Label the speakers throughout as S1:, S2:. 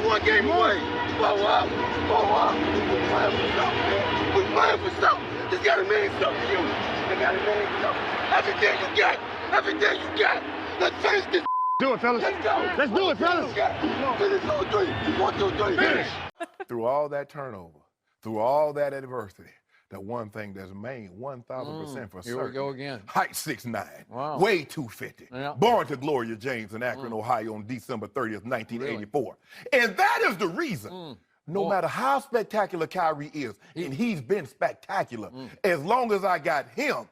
S1: one game away. Blow up. We're playing for something, man. We're playing for something. Just gotta mean something, you. They gotta mean something. Everything you got. Everything you got. Let's finish this.
S2: Do it, fellas.
S1: Let's go.
S2: Let's do it, fellas.
S1: Finish 2-3. 1, 2, 3. Finish.
S3: Through all that turnover, through all that adversity, the one thing that's main 1,000% for certain.
S4: Here we go again.
S3: Height 6'9",
S4: Wow.
S3: weight 250.
S4: Yeah.
S3: Born to Gloria James in Akron, Ohio on December 30th, 1984. Really? And that is the reason, no matter how spectacular Kyrie is, and he's been spectacular, as long as I got him,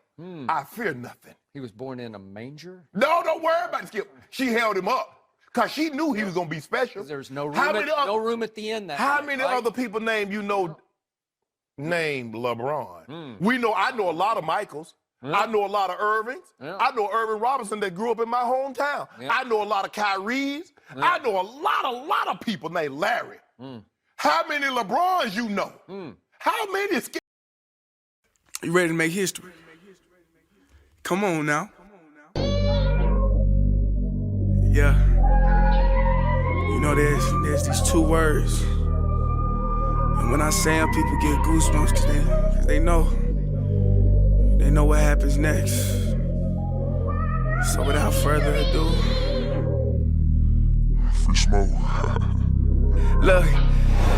S3: I fear nothing.
S4: He was born in a manger?
S3: No, don't worry about it, Skip. She held him up because she knew he was going to be special.
S4: There's no room at the end.
S3: How many other people named named LeBron? I know a lot of Michaels. I know a lot of Irvings. I know Irvin Robinson that grew up in my hometown. I know a lot of Kyries. I know a lot of people named Larry. How many LeBrons you know? How many?
S5: You ready to make history? Come on now. Yeah. You know, there's these two words. And when I say them, people get goosebumps because they know what happens next. So without further ado,
S6: free smoke.
S5: Look.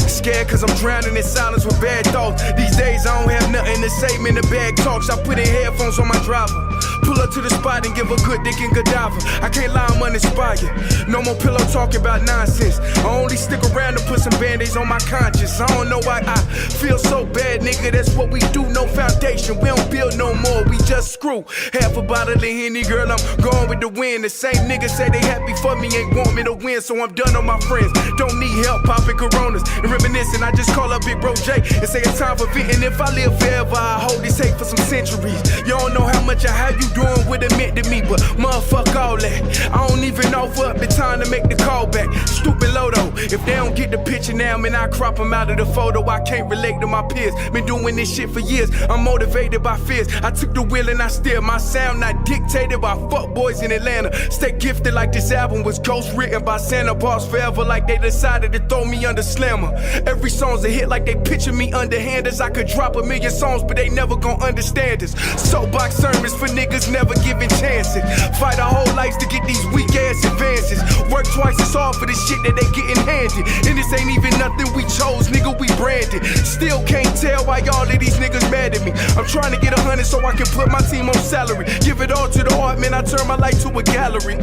S5: Scared cause I'm drowning in silence with bad thoughts. These days I don't have nothing to say, man, the bag talks. I put in headphones on my driver. Pull up to the spot and give a good dick and Godiva. I can't lie, I'm uninspired. No more pillow talking about nonsense. I only stick around to put some band-aids on my conscience. I don't know why I feel so bad, nigga. That's what we do, no foundation. We don't build no more, we just screw. Half a bottle of Henny, girl, I'm going with the wind. The same niggas say they happy for me, ain't want me to win. So I'm done on my friends. Don't need help popping Coronas and reminiscing. I just call up Big Bro J and say it's time for venting. If I live forever, I hold this hate for some centuries. You don't know how much or how you doing would admit to me, but motherfuck all that. I don't even offer up the time to make the call back. Stupid Lodo. If they don't get the picture now, man, I crop them out of the photo. I can't relate to my peers. Been doing this shit for years. I'm motivated by fears. I took the wheel and I steer. My sound not dictated by fuck boys in Atlanta. Stay gifted like this album was ghost written by Santa Bars forever, like they decided to throw me under Slammer. Every song's a hit like they picture me underhanders. I could drop 1,000,000 songs, but they never gon' understand us. Soapbox sermons for niggas never giving chances. Fight our whole lives to get these weak ass advances. Work twice as hard for the shit that they getting handed. And this ain't even nothing we chose, nigga, we branded. Still can't tell why all of these niggas mad at me. I'm trying to get 100 so I can put my team on salary. Give it all to the art, man, I turn my life to a gallery.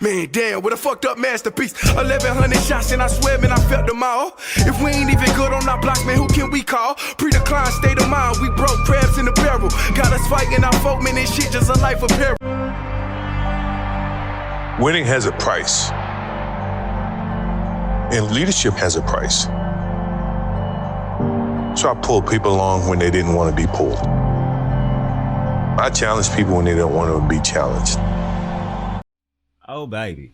S5: Man, damn, what a fucked up masterpiece. 1,100 shots and I swear, man, I felt them all. If we ain't even good on our blocks, man, who can we call? Pre-decline state of mind, we broke crabs in the barrel. Got us fighting our folk, man, this shit just a life of peril.
S6: Winning has a price. And leadership has a price. So I pulled people along when they didn't want to be pulled. I challenge people when they don't want to be challenged.
S7: Oh, baby.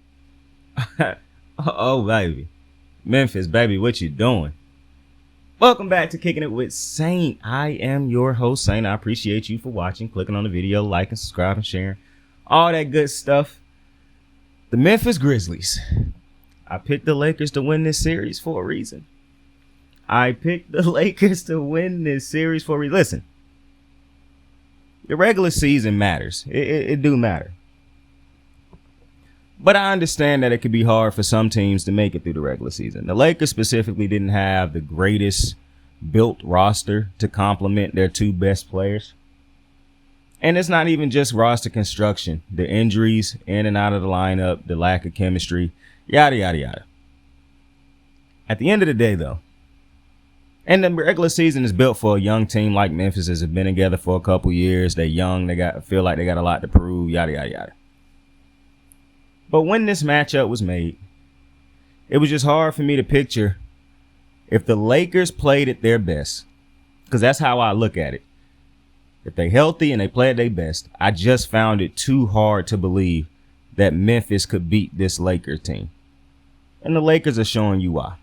S7: Oh, baby. Memphis, baby, what you doing? Welcome back to Kicking It with Saint. I am your host, Saint. I appreciate you for watching, clicking on the video, liking, subscribing, sharing, all that good stuff. The Memphis Grizzlies. I picked the Lakers to win this series for a reason. Listen, the regular season matters. It do matter. But I understand that it could be hard for some teams to make it through the regular season. The Lakers specifically didn't have the greatest built roster to complement their two best players. And it's not even just roster construction. The injuries in and out of the lineup, the lack of chemistry, yada, yada, yada. At the end of the day, though, and the regular season is built for a young team like Memphis that has been together for a couple years. They're young. Feel like they got a lot to prove, yada, yada, yada. But when this matchup was made, it was just hard for me to picture if the Lakers played at their best, because that's how I look at it. If they healthy and they play at their best, I just found it too hard to believe that Memphis could beat this Lakers team. And the Lakers are showing you why.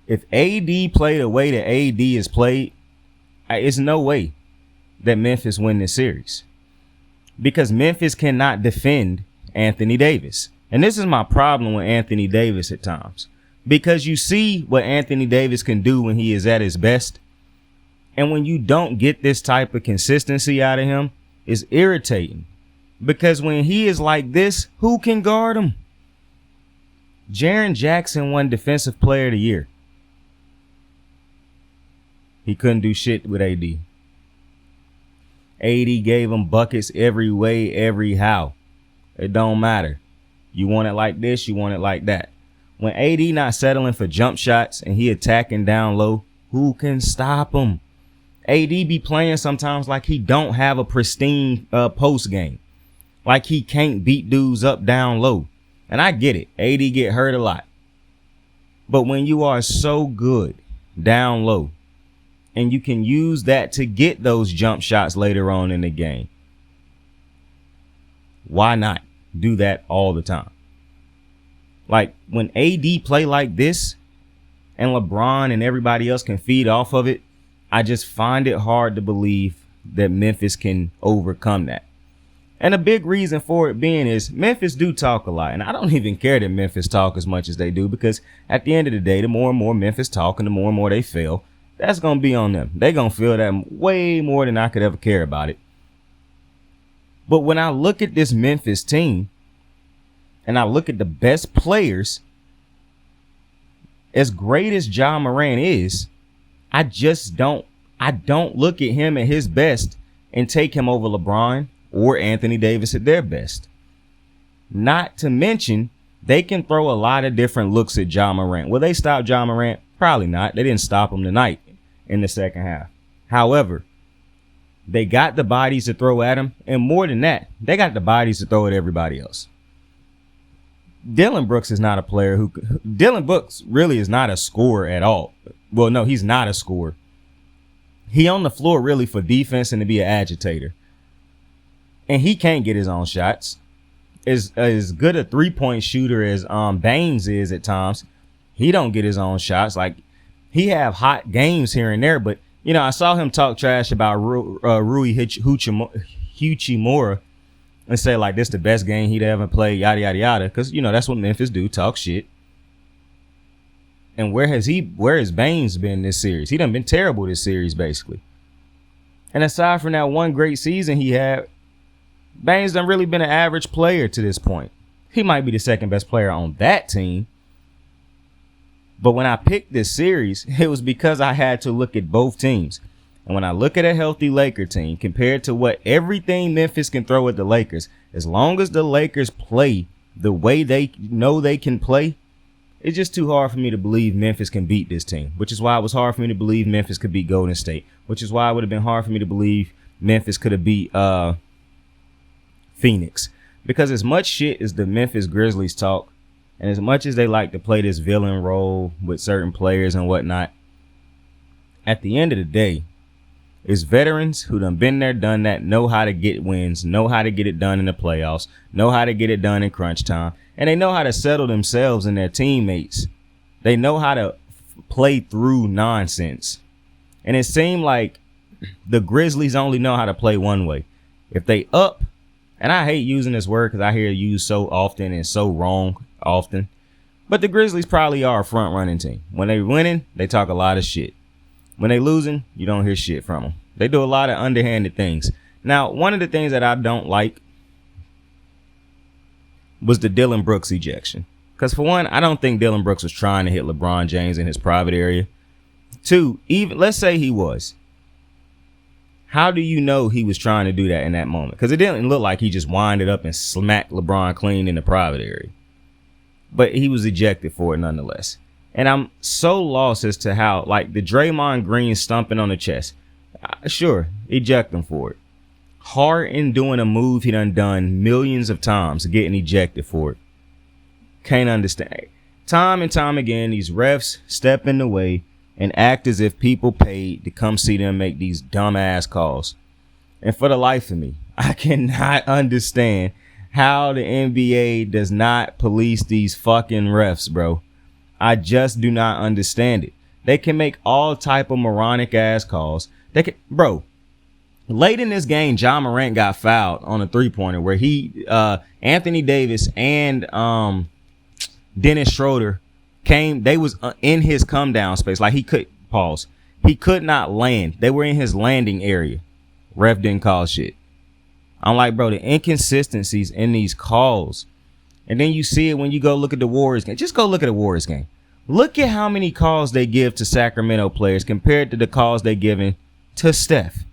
S7: If AD played the way that AD is played, it's no way that Memphis win this series. Because Memphis cannot defend Anthony Davis. And this is my problem with Anthony Davis at times. Because you see what Anthony Davis can do when he is at his best. And when you don't get this type of consistency out of him, it's irritating. Because when he is like this, who can guard him? Jaren Jackson won Defensive Player of the Year. He couldn't do shit with AD. AD gave him buckets every way, every how. It don't matter. You want it like this, you want it like that. When AD not settling for jump shots and he attacking down low, who can stop him? AD be playing sometimes like he don't have a pristine post game. Like he can't beat dudes up down low. And I get it. AD get hurt a lot. But when you are so good down low and you can use that to get those jump shots later on in the game, why not do that all the time? Like when AD play like this and LeBron and everybody else can feed off of it, I just find it hard to believe that Memphis can overcome that. And a big reason for it being is Memphis do talk a lot. And I don't even care that Memphis talk as much as they do, because at the end of the day, the more and more Memphis talk and the more they fail, that's going to be on them. They're going to feel that way more than I could ever care about it. But when I look at this Memphis team and I look at the best players, as great as Ja Morant is, I don't look at him at his best and take him over LeBron or Anthony Davis at their best. Not to mention, they can throw a lot of different looks at Ja Morant. Will they stop Ja Morant? Probably not. They didn't stop him tonight in the second half. However, they got the bodies to throw at him, and more than that, they got the bodies to throw at everybody else. Dillon Brooks is not a player who... Dillon Brooks really is not a scorer at all. Well, no, he's not a scorer. He on the floor really for defense and to be an agitator. And he can't get his own shots. As good a three-point shooter as Baines is at times, he don't get his own shots. Like, he have hot games here and there, but, you know, I saw him talk trash about Rui Hachimura and say, like, this the best game he'd ever played, yada, yada, yada. Because, you know, that's what Memphis do, talk shit. And where has Baines been this series? He done been terrible this series, basically. And aside from that one great season he had, Baines done really been an average player to this point. He might be the second best player on that team. But when I picked this series, it was because I had to look at both teams. And when I look at a healthy Laker team compared to what everything Memphis can throw at the Lakers, as long as the Lakers play the way they know they can play, it's just too hard for me to believe Memphis can beat this team, which is why it was hard for me to believe Memphis could beat Golden State, which is why it would have been hard for me to believe Memphis could have beat Phoenix. Because as much shit as the Memphis Grizzlies talk, and as much as they like to play this villain role with certain players and whatnot, at the end of the day, it's veterans who done been there, done that, know how to get wins, know how to get it done in the playoffs, know how to get it done in crunch time, and they know how to settle themselves and their teammates. They know how to play through nonsense. And it seemed like the Grizzlies only know how to play one way. If they up, and I hate using this word because I hear it used so often and so wrong often, but the Grizzlies probably are a front running team. When they winning, they talk a lot of shit. When they losing, you don't hear shit from them. They do a lot of underhanded things. Now, one of the things that I don't like was the Dillon Brooks ejection. Because for one, I don't think Dillon Brooks was trying to hit LeBron James in his private area. Two, even let's say he was. How do you know he was trying to do that in that moment? Because it didn't look like he just winded up and smacked LeBron clean in the private area. But he was ejected for it nonetheless. And I'm so lost as to how, like, the Draymond Green stumping on the chest. Sure, eject him for it. Harden doing a move he done millions of times, getting ejected for it. Can't understand. Time and time again, these refs step in the way and act as if people paid to come see them make these dumbass calls. And for the life of me, I cannot understand how the NBA does not police these fucking refs, bro. I just do not understand it. They can make all type of moronic ass calls. They can, bro. late in this game, John Morant got fouled on a 3-pointer where Anthony Davis and Dennis Schroeder they was in his come down space. Like he could not land. They were in his landing area. Ref didn't call shit. I'm like, bro, the inconsistencies in these calls. And then you see it when you go look at the Warriors game. Just go look at the Warriors game. Look at how many calls they give to Sacramento players compared to the calls they giving to Steph.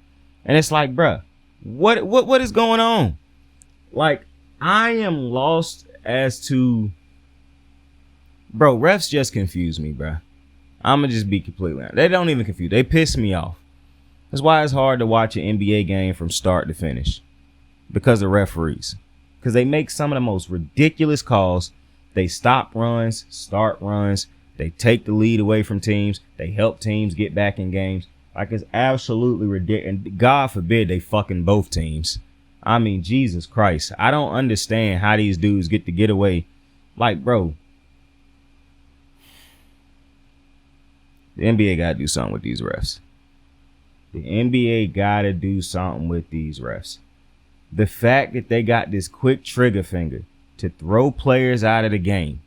S7: And it's like, bro, what is going on? Like, I am lost as to, bro, refs just confuse me, bro. I'm going to just be completely honest. They don't even confuse. They piss me off. That's why it's hard to watch an NBA game from start to finish. Because of referees. Because they make some of the most ridiculous calls. They stop runs, start runs. They take the lead away from teams. They help teams get back in games. Like, it's absolutely ridiculous. And God forbid they fucking both teams. I mean, Jesus Christ. I don't understand how these dudes get to get away. Like, bro. The NBA got to do something with these refs. The NBA got to do something with these refs. The fact that they got this quick trigger finger to throw players out of the game,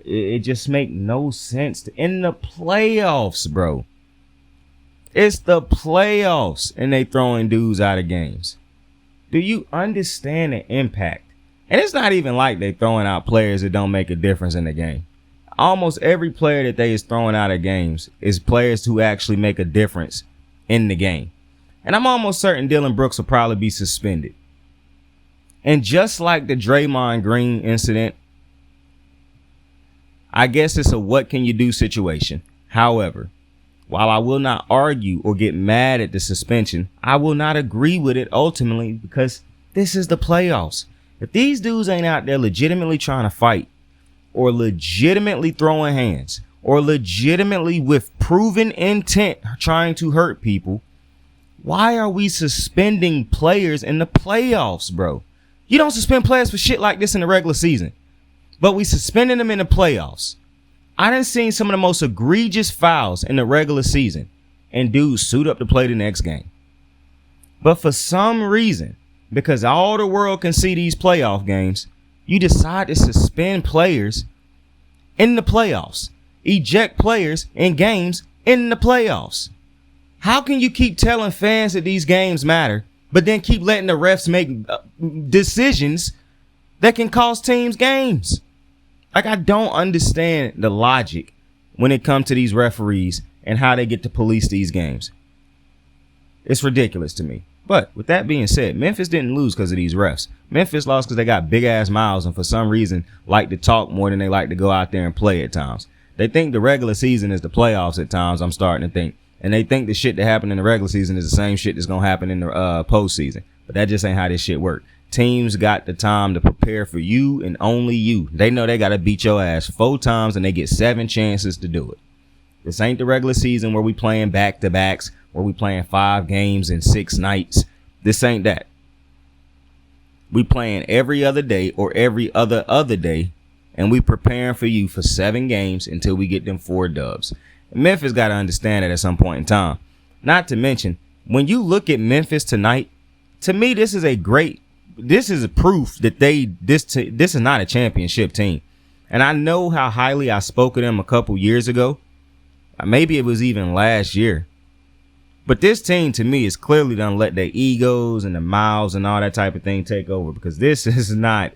S7: it just make no sense. In the playoffs, bro. It's the playoffs, and they throwing dudes out of games. Do you understand the impact? And it's not even like they throwing out players that don't make a difference in the game. Almost every player that they is throwing out of games is players who actually make a difference in the game. And I'm almost certain Dillon Brooks will probably be suspended. And just like the Draymond Green incident, I guess it's a what can you do situation. However, while I will not argue or get mad at the suspension, I will not agree with it ultimately because this is the playoffs. If these dudes ain't out there legitimately trying to fight or legitimately throwing hands or legitimately with proven intent trying to hurt people, why are we suspending players in the playoffs, bro? You don't suspend players for shit like this in the regular season, but we suspending them in the playoffs. I done seen some of the most egregious fouls in the regular season and dudes suit up to play the next game. But for some reason, because all the world can see these playoff games, you decide to suspend players in the playoffs, eject players in games in the playoffs. How can you keep telling fans that these games matter, but then keep letting the refs make decisions that can cost teams games? Like, I don't understand the logic when it comes to these referees and how they get to police these games. It's ridiculous to me. But with that being said, Memphis didn't lose because of these refs. Memphis lost because they got big ass mouths and for some reason like to talk more than they like to go out there and play at times. They think the regular season is the playoffs at times, I'm starting to think. And they think the shit that happened in the regular season is the same shit that's going to happen in the postseason. But that just ain't how this shit work. Teams got the time to prepare for you and only you. They know they got to beat your ass 4 times and they get 7 chances to do it. This ain't the regular season where we playing back-to-backs, where we playing 5 games in 6 nights. This ain't that. We playing every other day or every other day, and we preparing for you for 7 games until we get them 4 dubs. Memphis got to understand that at some point in time. Not to mention, when you look at Memphis tonight, to me, this is a proof that this is not a championship team. And I know how highly I spoke of them a couple years ago. Maybe it was even last year. But this team, to me, is clearly done let their egos and the mouths and all that type of thing take over. Because this is not,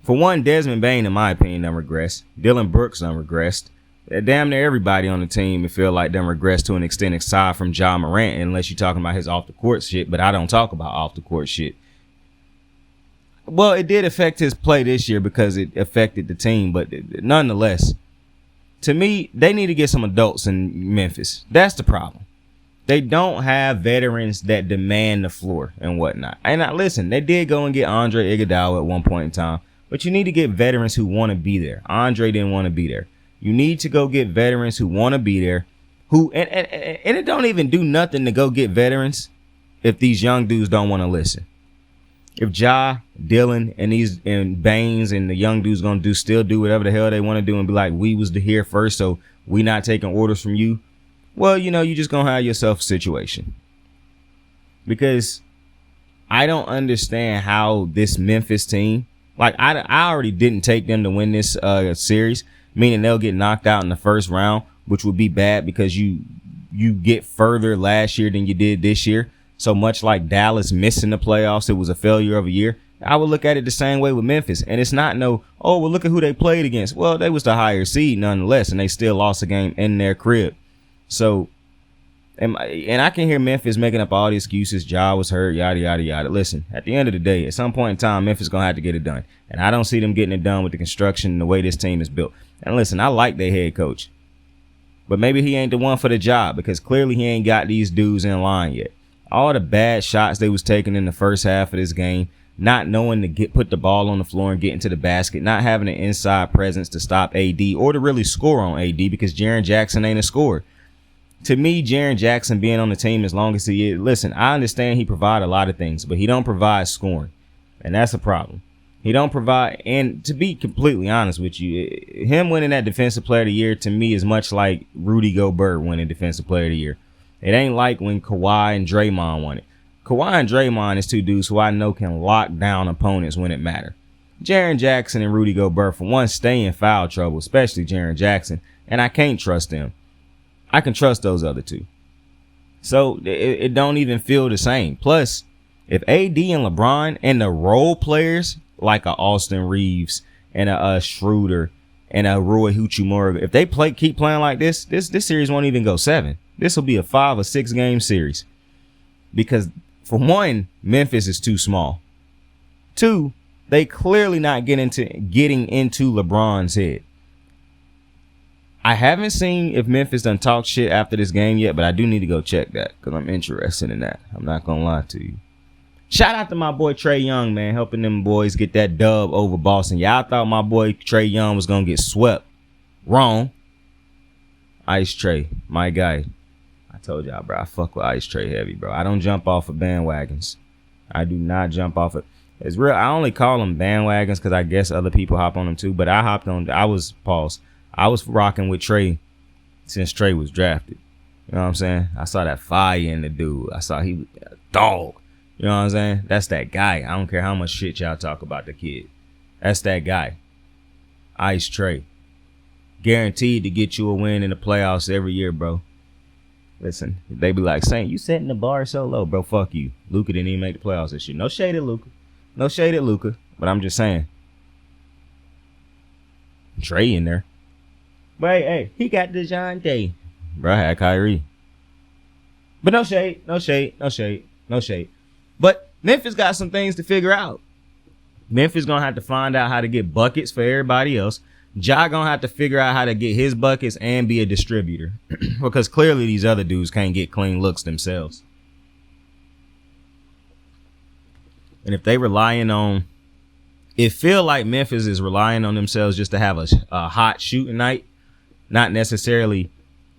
S7: for one, Desmond Bane, in my opinion, done regressed. Dillon Brooks done regressed. Damn near everybody on the team feel like them regress to an extent aside from Ja Morant, unless you're talking about his off the court shit, but I don't talk about off the court shit. Well, it did affect his play this year because it affected the team, but nonetheless, to me, they need to get some adults in Memphis. That's the problem. They don't have veterans that demand the floor and whatnot. And now, listen, they did go and get Andre Iguodala at one point in time, but you need to get veterans who want to be there. Andre didn't want to be there. You need to go get veterans who want to be there, and it don't even do nothing to go get veterans if these young dudes don't want to listen. If Ja, Dillion, and Baines and the young dudes gonna still do whatever the hell they want to do and be like, we was here first, so we not taking orders from you. Well, you just gonna have yourself a situation. because I don't understand how this Memphis team, like I already didn't take them to win this series, meaning they'll get knocked out in the first round, which would be bad because you get further last year than you did this year. So much like Dallas missing the playoffs, it was a failure of a year. I would look at it the same way with Memphis. And it's not well, look at who they played against. Well, they was the higher seed nonetheless, and they still lost a game in their crib. So, and I can hear Memphis making up all the excuses. Ja was hurt, yada, yada, yada. Listen, at the end of the day, at some point in time, Memphis going to have to get it done. And I don't see them getting it done with the construction and the way this team is built. And listen, I like their head coach. But maybe he ain't the one for the job because clearly he ain't got these dudes in line yet. All the bad shots they was taking in the first half of this game, not knowing to put the ball on the floor and get into the basket, not having an inside presence to stop AD or to really score on AD because Jaren Jackson ain't a scorer. To me, Jaren Jackson being on the team as long as he is, listen, I understand he provide a lot of things, but he don't provide scoring, and that's a problem. He don't provide, and to be completely honest with you, him winning that Defensive Player of the Year to me is much like Rudy Gobert winning Defensive Player of the Year. It ain't like when Kawhi and Draymond won it. Kawhi and Draymond is two dudes who I know can lock down opponents when it matters. Jaren Jackson and Rudy Gobert, for one, stay in foul trouble, especially Jaren Jackson, and I can't trust them. I can trust those other two. So it don't even feel the same. Plus, if AD and LeBron and the role players like a Austin Reeves and a Schroeder and a Rui Hachimura, if they keep playing like this series won't even go 7. This will be a 5 or 6 game series. Because for one, Memphis is too small. 2, they clearly not getting into LeBron's head. I haven't seen if Memphis done talk shit after this game yet, but I do need to go check that because I'm interested in that. I'm not going to lie to you. Shout out to my boy Trae Young, man, helping them boys get that dub over Boston. Y'all thought my boy Trae Young was going to get swept. Wrong. Ice Trae, my guy. I told y'all, bro, I fuck with Ice Trae heavy, bro. I don't jump off of bandwagons. I do not jump off of. It's real. I only call them bandwagons because I guess other people hop on them too. But I was rocking with Trae since Trae was drafted. You know what I'm saying? I saw that fire in the dude. I saw he was a dog. You know what I'm saying? That's that guy. I don't care how much shit y'all talk about the kid. That's that guy. Ice Trae. Guaranteed to get you a win in the playoffs every year, bro. Listen, they be like, Saint, you setting the bar so low, bro. Fuck you. Luka didn't even make the playoffs this year. No shade at Luka. No shade at Luka. But I'm just saying. Trae in there. But hey, he got DeJounte. Bro, I had Kyrie. But no shade. But Memphis got some things to figure out. Memphis gonna have to find out how to get buckets for everybody else. Ja gonna have to figure out how to get his buckets and be a distributor. Because clearly these other dudes can't get clean looks themselves. And if they relying on, it feel like Memphis is relying on themselves just to have a hot shooting night, not necessarily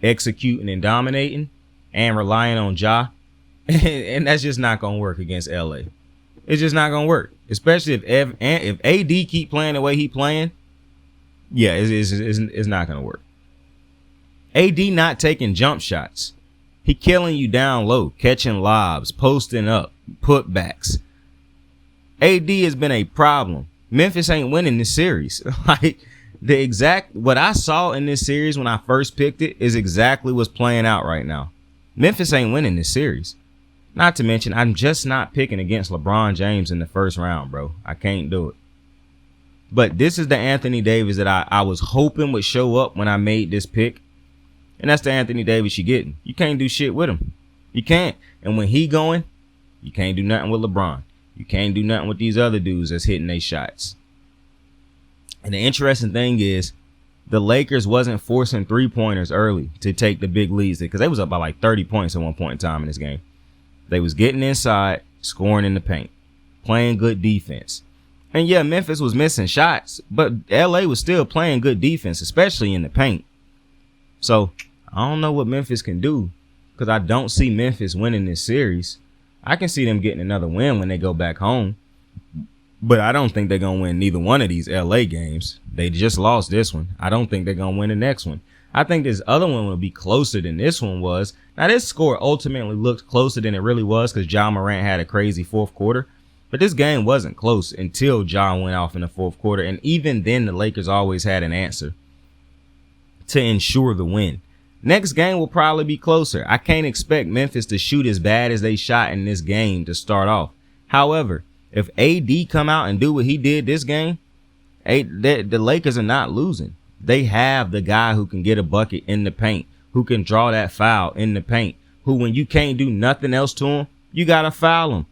S7: executing and dominating, and relying on Ja. And that's just not gonna work against LA. It's just not gonna work, especially if AD keep playing the way he playing. Yeah, it's not gonna work. AD not taking jump shots. He killing you down low, catching lobs, posting up, putbacks. AD has been a problem. Memphis ain't winning this series. Like what I saw in this series when I first picked it is exactly what's playing out right now. Memphis ain't winning this series. Not to mention, I'm just not picking against LeBron James in the first round, bro. I can't do it. But this is the Anthony Davis that I was hoping would show up when I made this pick. And that's the Anthony Davis you're getting. You can't do shit with him. You can't. And when he going, you can't do nothing with LeBron. You can't do nothing with these other dudes that's hitting their shots. And the interesting thing is, the Lakers wasn't forcing 3-pointers early to take the big leads because they was up by like 30 points at one point in time in this game. They was getting inside, scoring in the paint, playing good defense. And yeah, Memphis was missing shots, but LA was still playing good defense, especially in the paint. So I don't know what Memphis can do because I don't see Memphis winning this series. I can see them getting another win when they go back home. But I don't think they're going to win neither one of these LA games. They just lost this one. I don't think they're going to win the next one. I think this other one will be closer than this one was. Now, this score ultimately looked closer than it really was because Ja Morant had a crazy fourth quarter. But this game wasn't close until Ja went off in the fourth quarter. And even then, the Lakers always had an answer to ensure the win. Next game will probably be closer. I can't expect Memphis to shoot as bad as they shot in this game to start off. However, if AD come out and do what he did this game, the Lakers are not losing. They have the guy who can get a bucket in the paint, who can draw that foul in the paint, who when you can't do nothing else to him, you got to foul him.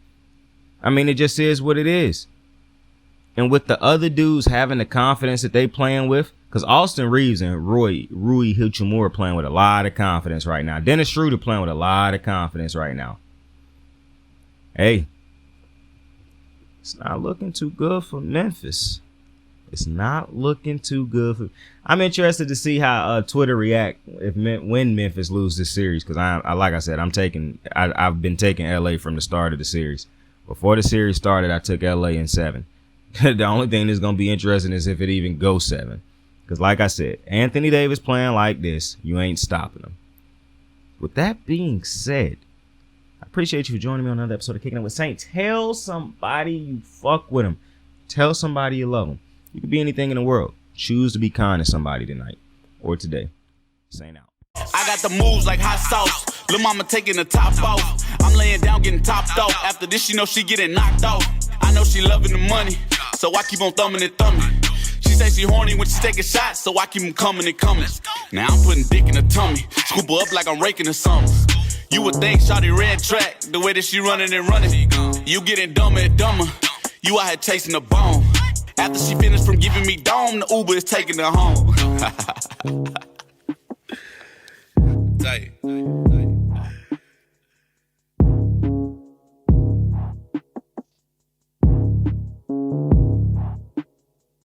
S7: I mean, it just is what it is. And with the other dudes having the confidence that they playing with, because Austin Reeves and Rui Hachimura are playing with a lot of confidence right now. Dennis Schroeder playing with a lot of confidence right now. Hey, it's not looking too good for Memphis. It's not looking too good. I'm interested to see how Twitter react when Memphis loses this series, because I like I said, I've been taking LA from the start of the series. Before the series started, I took LA in 7. The only thing that's going to be interesting is if it even goes 7. Because like I said, Anthony Davis playing like this, you ain't stopping him. With that being said, I appreciate you for joining me on another episode of Kicking It with Saint. Tell somebody you fuck with them. Tell somebody you love them. You could be anything in the world. Choose to be kind to somebody tonight or today. Saint out.
S2: I got the moves like hot sauce. Lil' mama taking the top off. I'm laying down getting topped off. After this, she know she getting knocked off. I know she loving the money, so I keep on thumbing and thumbing. She say she horny when she taking shots, so I keep them coming and coming. Now I'm putting dick in her tummy. Scoop her up like I'm raking or something. You would think shawty red track, the way that she running and running. You getting dumber and dumber. You out here chasing the bone. After she finished from giving me dome, the Uber is taking her home. Tight.